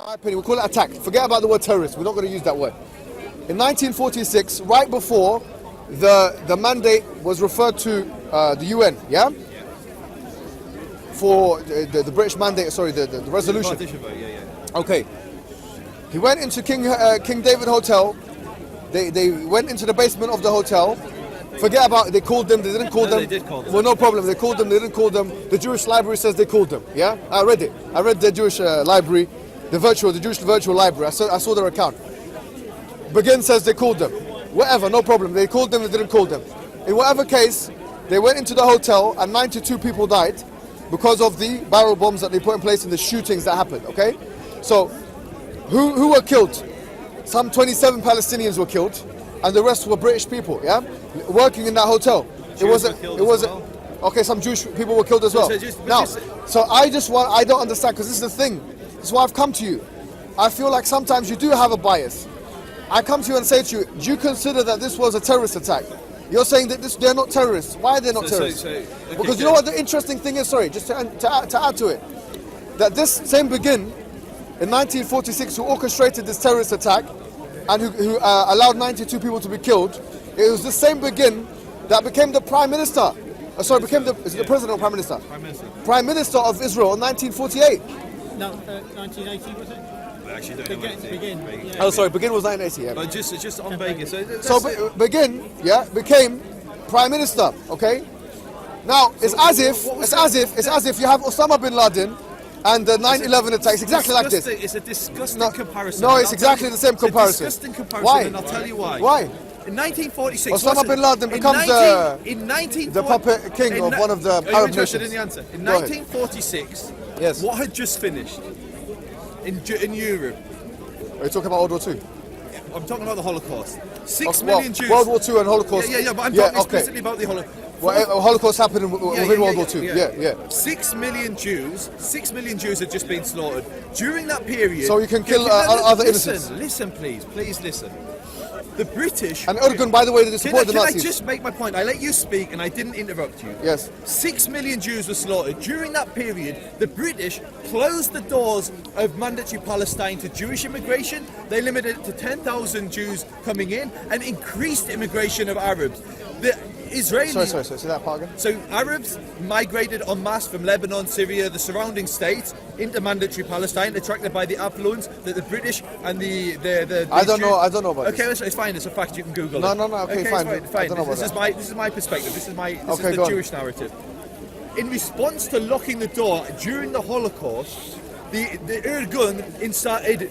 my opinion, we call it attack. Forget about the word terrorist. We're not going to use that word. In 1946, right before the mandate was referred to the UN, yeah? For the British mandate, sorry, the resolution. Okay. He went into King David Hotel. They went into the basement of the hotel. Forget about it, they called them, they didn't call them. They did call them. Well, no problem, they called them, they didn't call them. The Jewish library says they called them, yeah? I read it. I read the Jewish library, the Jewish virtual library. I saw their account. Begin says they called them. Whatever, no problem. They called them, they didn't call them. In whatever case, they went into the hotel and 92 people died because of the barrel bombs that they put in place and the shootings that happened, okay? So, who were killed? Some 27 Palestinians were killed and the rest were British people, yeah? Working in that hotel. Okay, some Jewish people were killed as well. So I don't understand, because this is the thing. This is why I've come to you. I feel like sometimes you do have a bias. I come to you and say to you, do you consider that this was a terrorist attack? You're saying that they're not terrorists. Why are they not terrorists? Okay, because you know what the interesting thing is, sorry, just to add to it, that this same Begin, in 1946, who orchestrated this terrorist attack, and who allowed 92 people to be killed, it was the same Begin that became the Prime Minister. Became the President or Prime Minister? Prime Minister. Prime Minister of Israel in 1948. No, 1980 was it? I actually don't know. Begin. Oh, sorry, Begin was 1980, yeah. But just on Vegas. So Begin, yeah, became Prime Minister, okay? Now, it's as if you have Osama bin Laden and the 9/11 attacks, exactly like this. It's a disgusting comparison. No, it's exactly the same comparison. It's a disgusting comparison, Why? and I'll tell you why. Why? In 1946, Osama bin Laden becomes the puppet king of one of the Arab nations. In the answer? In 1946, yes. What had just finished in Europe? Are you talking about World War II? I'm talking about the Holocaust. 6 million Jews. World War II and Holocaust. Yeah, but I'm talking explicitly about the Holocaust. Well, Holocaust happened within World War II. Yeah. 6 million Jews had just been slaughtered during that period. So you can kill other innocents. Listen, please listen. The British and Erdogan, by the way, they support the Nazis. Can I just make my point? I let you speak and I didn't interrupt you. Yes. 6 million Jews were slaughtered during that period. The British closed the doors of mandatory Palestine to Jewish immigration. They limited it to 10,000 Jews coming in and increased immigration of Arabs. The Israelis. Sorry. Say that part again. So Arabs migrated en masse from Lebanon, Syria, the surrounding states into mandatory Palestine, attracted by the affluence that the British and the I don't know about this. Okay, this. it's fine. It's a fact. You can Google it. No. Okay, fine. Fine. I don't know about This is my perspective. This is Okay, the Jewish narrative. In response to locking the door during the Holocaust, the Erdogan started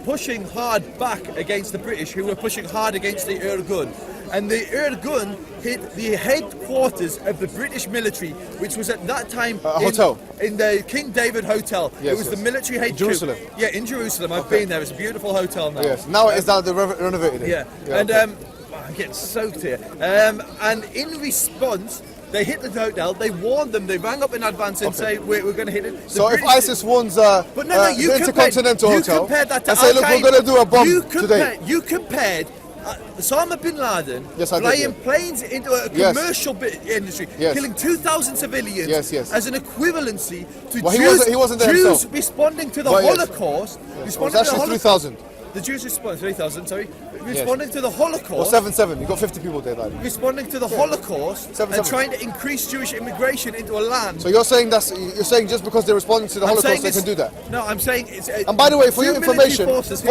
pushing hard back against the British, who were pushing hard against the Erdogan. And the Erdogan hit the headquarters of the British military, which was at that time in the King David Hotel. Yes, it was the military HQ. Jerusalem. Yeah, in Jerusalem. I've been there. It's a beautiful hotel now. Yes. Now it's down. They renovated it. Yeah. And I'm getting soaked here. And in response, they hit the hotel. They warned them. They rang up in advance and say we're going to hit it. So if ISIS warns the Intercontinental Hotel, that to and say, look, we're going to do a bomb today. You compared Osama bin Laden flying planes into a commercial industry, killing 2,000 civilians as an equivalency to he wasn't there Jews himself. Responding to the Holocaust. Responding to 3,000. The Jews responded 3,000. Sorry, responding to the Holocaust. Or 7-7. You got 50 people there. Died. Responding to the Holocaust and trying to increase Jewish immigration into a land. So you're saying just because they're responding to the Holocaust, they can do that? No, I'm saying it's. And by the way, for your information, it's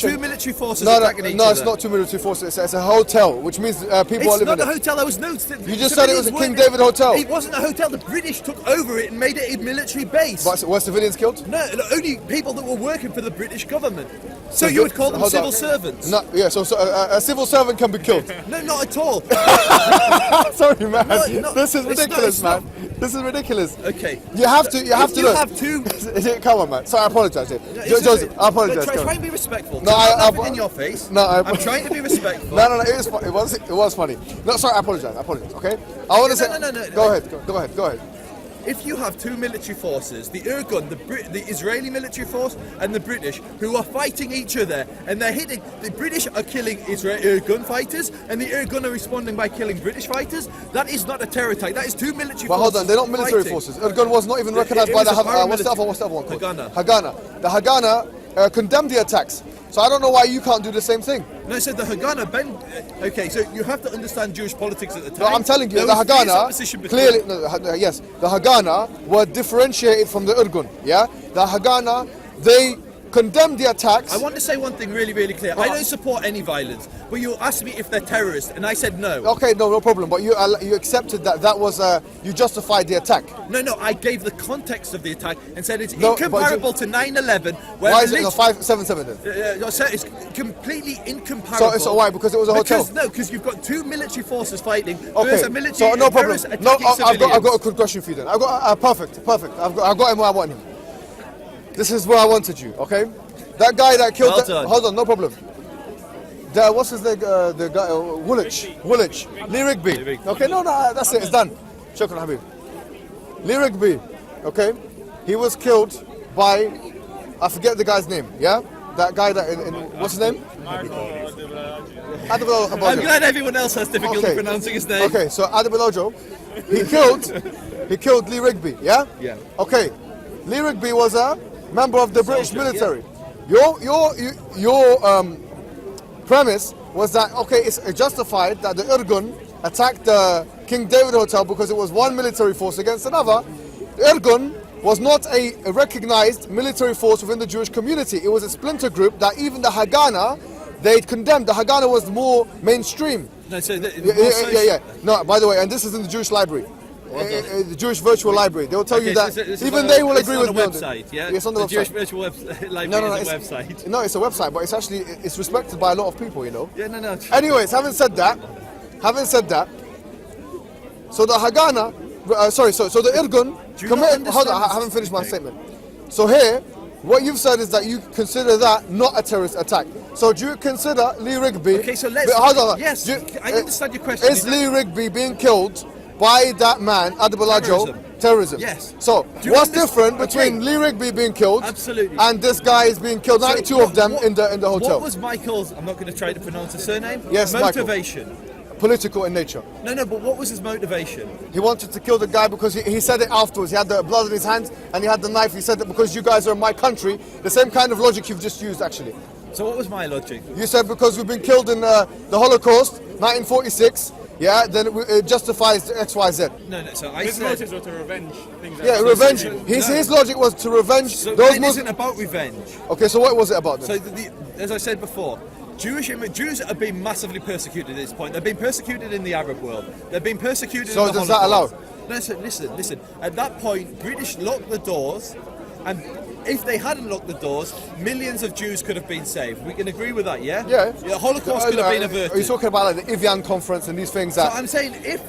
2 military forces attacking each other. No, it's not 2 military forces. It's a hotel, which means people are living there. It's not a hotel. There was no. You just said it was a King David Hotel. It wasn't a hotel. The British took over it and made it a military base. But were civilians killed? No, only people that were working for the British government. So you would call them civil servants? No, yeah. So a civil servant can be killed. No, not at all. Sorry, man. This is ridiculous, man. This is ridiculous. Okay. You have to. You have to. Come on, man. Sorry, I apologize. Joseph, I apologize. Try and be respectful. No, I'm in your face. No, I'm trying to be respectful. No. It was funny. No, sorry, I apologize. Okay. I want to say. No. Go ahead. if you have two military forces, the Irgun, the Israeli military force, and the British, who are fighting each other, and they're hitting, the British are killing Irgun fighters, and the Irgun are responding by killing British fighters, that is not a terror attack. That is two military but forces. hold on, they're not military fighting. forces. Irgun was not even recognized by the what's the other one called? Haganah. The Haganah condemned the attacks. So I don't know why you can't do the same thing. No, so the Haganah, okay, so you have to understand Jewish politics at the time. No, I'm telling you, There the was fierce Haganah, opposition between- clearly, yes, the Haganah were differentiated from the Irgun, yeah? The Haganah, they condemned the attacks. I want to say one thing really, really clear. I don't support any violence, but you asked me if they're terrorists, and I said no. Okay, no problem, but you accepted that was, you justified the attack. No, I gave the context of the attack and said it's No, incomparable to 9/11. Where Why is it a 577 then? I said it's completely incomparable. So why? Because it was a hotel? Because you've got two military forces fighting Okay, versus a military so no problem. terrorist No, attacking I've got a civilians. good question for you then. Perfect. I've got him where I want him. This is where I wanted you, okay? That guy that killed... Well done. Hold on, no problem. What's his name? The guy, Woolwich. Lee Rigby. Okay, no, that's it, it's done. Shukran, Habib. Lee Rigby, okay? He was killed by... I forget the guy's name, yeah? That guy that... what's his name? I'm glad everyone else has difficulty pronouncing his name. Okay, so Adebilojo, he killed Lee Rigby, yeah? Yeah. Okay, Lee Rigby was a member of the British military. Your premise was that, okay, it's justified that the Irgun attacked the King David Hotel because it was one military force against another. The Irgun was not a recognized military force within the Jewish community. It was a splinter group that even the Haganah, they condemned. The Haganah was more mainstream. No, so Yeah. No, by the way, and this is in the Jewish library. The Jewish virtual library. They will tell you that even they will agree with me. It's on the website, yeah? It's on the website. Jewish virtual library is a website. No, it's a website, but it's respected by a lot of people, you know. Yeah, no. Anyways, having said that, so the Haganah, so the Irgun committed. Hold on, I haven't finished my statement. So here, what you've said is that you consider that not a terrorist attack. So do you consider Lee Rigby? Okay, so let's. Hold on. Yes, I understand your question. Is Lee Rigby being killed by that man, Adebilojo, terrorism? Yes. So what's different between Lee Rigby being killed and this guy is being killed? 92 of them in the hotel. What was Michael's? I'm not going to try to pronounce his surname. Yes, motivation. Political in nature. No, but what was his motivation? He wanted to kill the guy because he said it afterwards. He had the blood in his hands and he had the knife. He said that because you guys are in my country, the same kind of logic you've just used actually. So what was my logic? You said because we've been killed in the Holocaust, 1946. Yeah, then it justifies XYZ. No. So I His said. motives were to revenge things. Yeah, revenge. His logic was to revenge So those it Muslims. isn't about revenge. Okay, so what was it about then? So as I said before, Jews are being massively persecuted at this point. They're being persecuted in the Arab world. They're being persecuted. So in the does that Holocaust. allow? No, so listen. At that point, British locked the doors, and if they hadn't locked the doors, millions of Jews could have been saved. We can agree with that, yeah? Yeah. The Holocaust could have been averted. Are you talking about like the Evian conference and these things So that? I'm saying if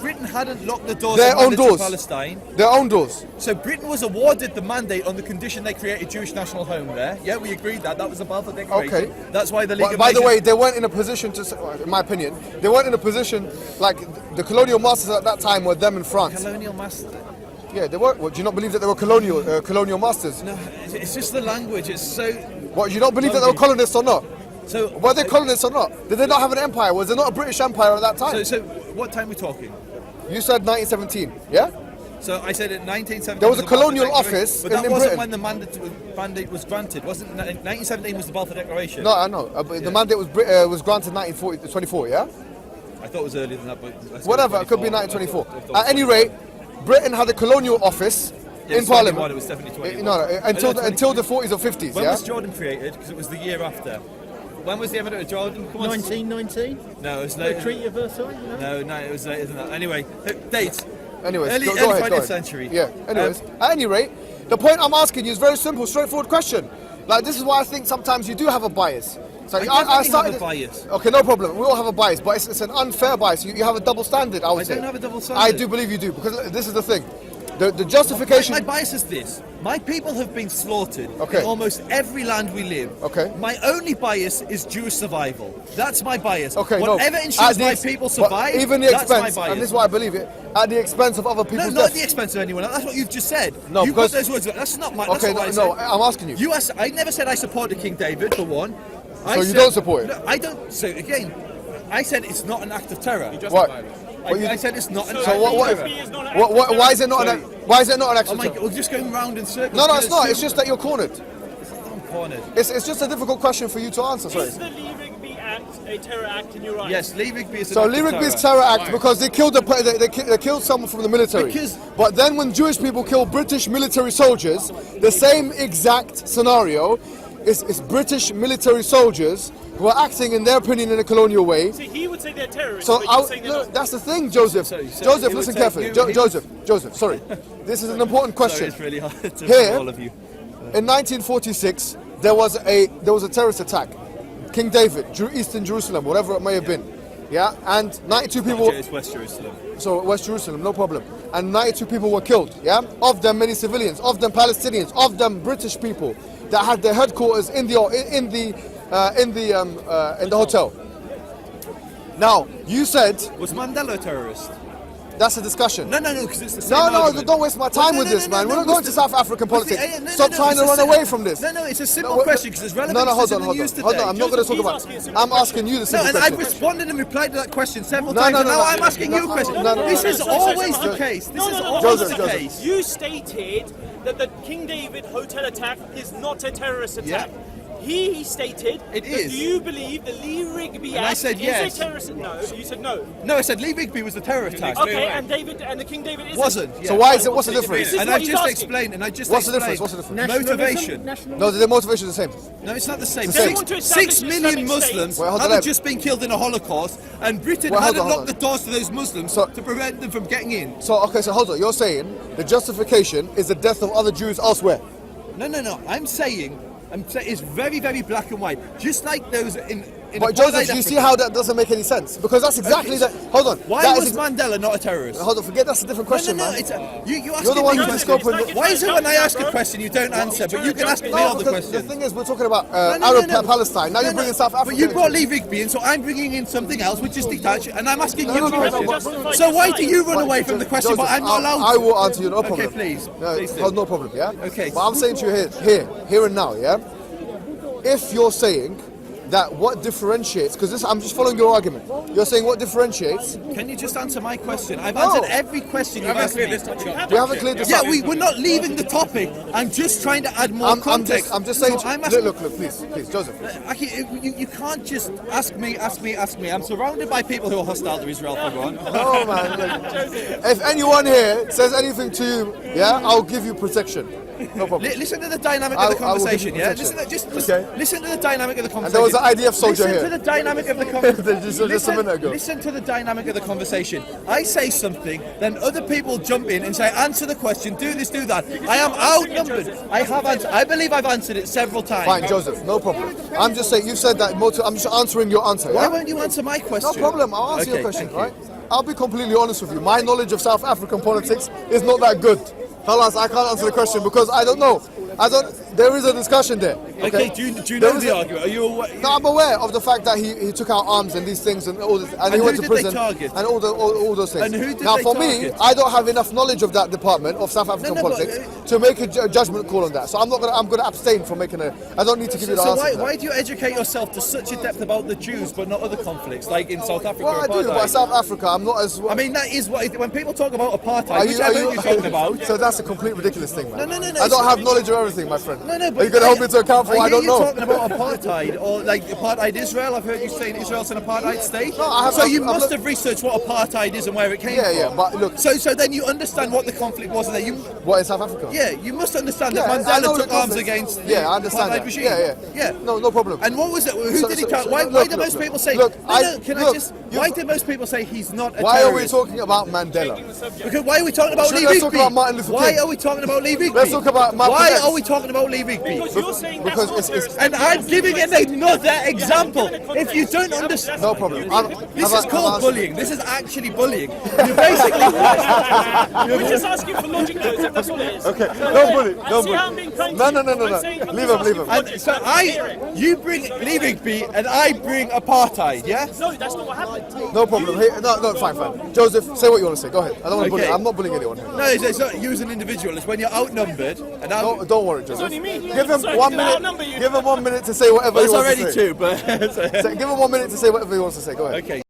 Britain hadn't locked the doors Their own to doors. Palestine, Their own doors. so Britain was awarded the mandate on the condition they create a Jewish national home there. Yeah, we agreed that. That was the Balfour Declaration. Okay. That's why the League of By the Nations- way, they weren't in a position to, in my opinion, they weren't in a position like the colonial masters at that time were them in France. colonial master. Yeah, they were. What, do you not believe that they were colonial masters? No, it's just the language. It's so. What, you don't believe that they were colonists or not? So Were they colonists or not? Did they not have an empire? Was there not a British empire at that time? So what time are we talking? You said 1917, yeah? So I said in 1917. There was a the Balfour colonial Declaration, office but that in wasn't Britain. when the mandate was granted. Wasn't 1917 was the Balfour Declaration? No, I know. But the mandate was granted 1924, yeah? I thought it was earlier than that, but let's go Whatever, with it could be 24. 1924. At any rate, Britain had a colonial office in Parliament. It was definitely 21. No, until the 40s or 50s, When yeah? was Jordan created? Because it was the year after. When was the eminent of Jordan? Come on. 1919? No, it was The later. Treaty of Versailles? You know? No, it was later than that. Anyway, dates. Anyways, Early go ahead, 20th go ahead. century. Yeah, anyways. At any rate, the point I'm asking you is very simple, straightforward question. Like, this is why I think sometimes you do have a bias. So I definitely have a bias. Okay, no problem. We all have a bias, but it's an unfair bias. You have a double standard, I would say. don't have a double standard. I do believe you do, because this is the thing. The justification. My bias is this. My people have been slaughtered Okay. in almost every land we live. Okay. My only bias is Jewish survival. That's my bias. Okay, Whatever no. ensures my ex- people but survive, even the that's my expense, bias. and this is why I believe it, at the expense of other No, people's not at death. the expense of anyone else. That's what you've just said. No, you because- put those words. That's not my. That's Okay, not what no, I said. I'm asking you. I never said I supported King David for one. So you don't support it? No, I don't. So again, I said it's not an act of terror. What? I said it's not an act So of what? terror. Why is it not? Why is it not an Oh action? my God, we're just going round in circles. No, it's not. It's just that you're cornered. I'm cornered. It's just a difficult question for you to answer. Sorry. Is the Lee Rigby Act a terror act in your eyes? Yes, Lee Rigby is. So Lee Rigby's terror act because they killed they killed someone from the military. Because- But then when Jewish people kill British military soldiers, the same exact scenario is British military soldiers who are acting, in their opinion, in a colonial way. See, he would say they're terrorists, So but you're saying they're no, not. that's the thing, Joseph. So Joseph, he listen would say- carefully. Joseph, sorry. This is an important Sorry, question. it's really hard to Here- for all of you. In 1946, there was a terrorist attack. King David, Eastern Jerusalem, whatever it may have been. Yeah, and 92 people. It's West Jerusalem. So West Jerusalem, no problem. And 92 people were killed. Yeah, of them many civilians, of them Palestinians, of them British people that had their headquarters in the hotel. Now you said Was Mandela a terrorist? that's a discussion. No, because it's the same No, argument. don't waste my time with this, man. We're not going to South African politics. Stop trying to run away from this. No, it's a simple No, question because it's relevant. No, hold to on. the news today. Hold on. I'm not going to talk He's about. asking a simple I'm asking you the No, simple and I've question. responded and replied to that question several No, times, no, and no, now no. I'm asking you a No, question. no, no, This no, is no, always no, the case. This is no, always Joseph, the case. You stated that the King David hotel attack is not a terrorist attack. He stated, It that is. Do you believe the Lee Rigby And I Act said is yes. a terrorist? No, you said no. No, I said Lee Rigby was the terror attack. Okay, and the King David isn't. Wasn't. So yeah. why is it? What's the difference? This is And what I he's just asking. explained. What's the difference? What's the difference? Motivation. No, the motivation is the same. No, it's not the same. They want to establish 6 an million Islamic Muslims state. Wait, hold on, hadn't just been killed in a Holocaust, and Britain Wait, hold hadn't on, hold locked the on. doors to those Muslims So- to prevent them from getting in. So hold on. You're saying the justification is the death of other Jews elsewhere. No. I'm saying it's very, very black and white. Just like those in But apartheid Joseph, do you see Africa. how that doesn't make any sense? Because that's exactly Okay, that. Hold on. Why That was is Mandela not a terrorist? Hold on. Forget that's a different question, no, man. it's you You're the one who's asking me been scoping. It's like Why is it when I ask a bro. question you don't answer, but you can ask me No, all the because questions? the thing is, we're talking about No, Arab Palestine. Now you're bringing South Africa. But you brought into Lee Rigby in, so I'm bringing in something else, which is detached, and I'm asking No, you no, a no, no, question. no, justify So your why side. do you run Right, away from the question, Joseph, but I'm not allowed I to? will answer you, no problem. Okay, please. Please do. Hold no problem, yeah? Okay. But I'm saying to you here and now, yeah? If you're saying that what differentiates, because I'm just following your argument. You're saying what differentiates. Can you just answer my question? I've No. answered every question you've asked me. We haven't cleared this Yeah, up. we're not leaving the topic. I'm just trying to add more I'm context. just saying. So I'm asking, Look, please, Joseph. you can't just ask me. I'm surrounded by people who are hostile to Israel, for one. No, man. Look, if anyone here says anything to you, yeah, I'll give you protection. No problem. Listen to the dynamic I of the will give conversation, you yeah? protection. Listen, listen to the dynamic of the conversation. And there was an IDF soldier listen here. to the dynamic of the conversation. Just a minute ago. Listen to the dynamic of the conversation. I say something, then other people jump in and say, answer the question, do this, do that. I am outnumbered. I believe I've answered it several times. Fine, Joseph, no problem. I'm just saying, you said that, I'm just answering your answer, Why yeah? won't you answer my question? No problem, I'll answer your Okay, question, thank you. right? I'll be completely honest with you. My knowledge of South African politics is not that good. Khalas, I can't answer the question because I don't know. There is a discussion there. Okay, do you There know is the a- argument? Are you aware? No, I'm aware of the fact that he took out arms and these things and all this, and he And went who to did they prison target? and all those things. And who did now, they for me, target? I don't have enough knowledge of that department of South African No, but, politics to make a judgment call on that. So I'm gonna abstain from making a. I don't need to give you the So answer. why, to that. why do you educate yourself to such a depth about the Jews but not other conflicts, like in South Africa? Well, I do, apartheid? but South Africa, I'm not as. I mean, that is what when people talk about apartheid, Are which you, I are know you, you're talking about. So that's a complete ridiculous thing, man. No, I don't have knowledge of everything, my friend. No, Are you going to hold me to account for what I don't know? You're talking about apartheid or like apartheid Israel. I've heard you saying Israel's an apartheid state. No, I have- so you I've must looked- have researched what apartheid is and where it came Yeah, from. yeah, but look- So then you understand what the conflict was there. What in South Africa? Yeah, you must understand Yeah, that I know Mandela the took arms conflict. against the Yeah, I understand apartheid that. regime. Yeah. No problem. And what was it? Who So- did he so- target? so- Why look, do most look, people say? look, Why do most people say he's not a Why are we terrorist? talking about Mandela? Okay, why are we talking about Sure, Lee let's Rigby? talk about Martin Luther Why King. are we talking about Lee Rigby? Let's talk about Malcolm Why X. are are we talking about leaving beef? Because you're saying because that's not it's- And I'm giving it another example. If you don't understand, No problem. this is called bullying. This is actually bullying. You basically, We're just asking for logic notes, and that's all it is. Okay, don't bully. Don't See how I'm bully. being kind No, to no, you? no, no, I'm no. saying I'm Leave just him, leave asking him. for so you bring leaving beef, and I bring apartheid. Yeah. No, that's not what happened. No problem. Hey, no, fine. Joseph, say what you want to say. Go ahead. I don't want to bully. Okay. I'm not bullying anyone here. No, it's not you as an individual. It's when you're outnumbered, and I'm. Don't worry, Joseph. only me. Give him Sorry, 1 did I minute. outnumber you? Give him 1 minute to say whatever Well, he it's wants already to say. two, but Give him 1 minute to say whatever he wants to say. Go ahead. okay.